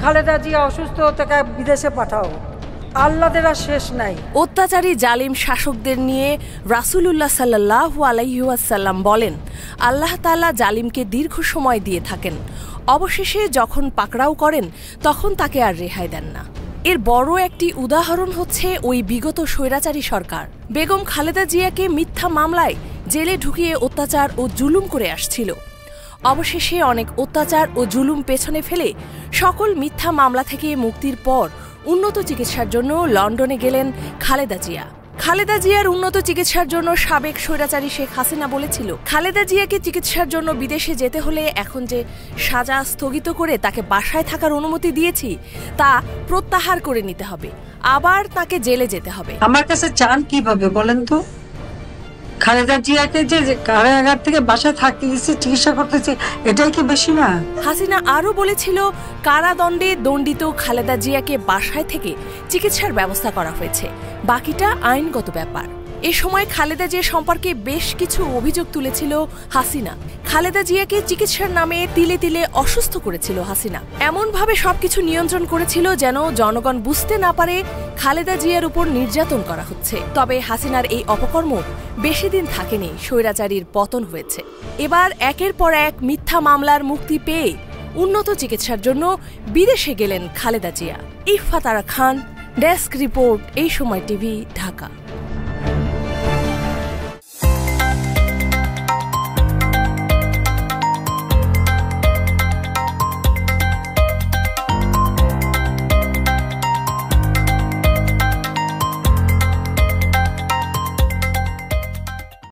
খালেদা জিয়া অসুস্থ, তাকে বিদেশে পাঠাও, আল্লাহদের আর শেষ নাই। অত্যাচারী জালিম শাসকদের নিয়ে রাসূলুল্লাহ সাল্লাল্লাহু আলাইহি ওয়াসাল্লাম বলেন, আল্লাহ তাআলা জালিমকে দীর্ঘ সময় দিয়ে থাকেন, অবশেষে যখন পাকড়াও করেন তখন তাকে আর রেহাই দেন না। এর বড় একটি উদাহরণ হচ্ছে ওই বিগত স্বৈরাচারী সরকার বেগম খালেদা জিয়াকে মিথ্যা মামলায় জেলে ঢুকিয়ে অত্যাচার ও জুলুম করে আসছিল। অবশেষে অনেক অত্যাচার ও জুলুম পেছনে ফেলে সকল মিথ্যা মামলা থেকে মুক্তির পর উন্নত চিকিৎসার জন্য লন্ডনে গেলেন খালেদা জিয়া। খালেদা জিয়ার উন্নত চিকিৎসার জন্য সাবেক স্বৈরাচারী শেখ হাসিনা বলেছিল, খালেদা জিয়াকে চিকিৎসার জন্য বিদেশে যেতে হলে এখন যে সাজা স্থগিত করে তাকে বাসায় থাকার অনুমতি দিয়েছি তা প্রত্যাহার করে নিতে হবে, আবার তাকে জেলে যেতে হবে। আমার কাছে চান কিভাবে বলেন তো? খালেদা জিয়াকে যে কারাগার থেকে বাসায় থাকতে দিচ্ছে, চিকিৎসা করতেছে, এটাই কি বেশি না? হাসিনা আরও বলেছিল, কারাদণ্ডে দণ্ডিত খালেদা জিয়াকে বাসায় থেকে চিকিৎসার ব্যবস্থা করা হয়েছে, বাকিটা আইনগত ব্যাপার। এ সময় খালেদা জিয়া সম্পর্কে বেশ কিছু অভিযোগ তুলেছিল হাসিনা। খালেদা জিয়াকে চিকিৎসার নামে তিলে তিলে অসুস্থ করেছিল হাসিনা, এমনভাবে সবকিছু নিয়ন্ত্রণ করেছিল যেন জনগণ বুঝতে না পারে খালেদা জিয়ার উপর নির্যাতন করা হচ্ছে। তবে হাসিনার এই অপকর্ম বেশি দিন থাকেনি, স্বৈরাচারীর পতন হয়েছে। এবার একের পর এক মিথ্যা মামলার মুক্তি পেয়ে উন্নত চিকিৎসার জন্য বিদেশে গেলেন খালেদা জিয়া। ইফফাত আরা খান, ডেস্ক রিপোর্ট, এই সময় টিভি, ঢাকা।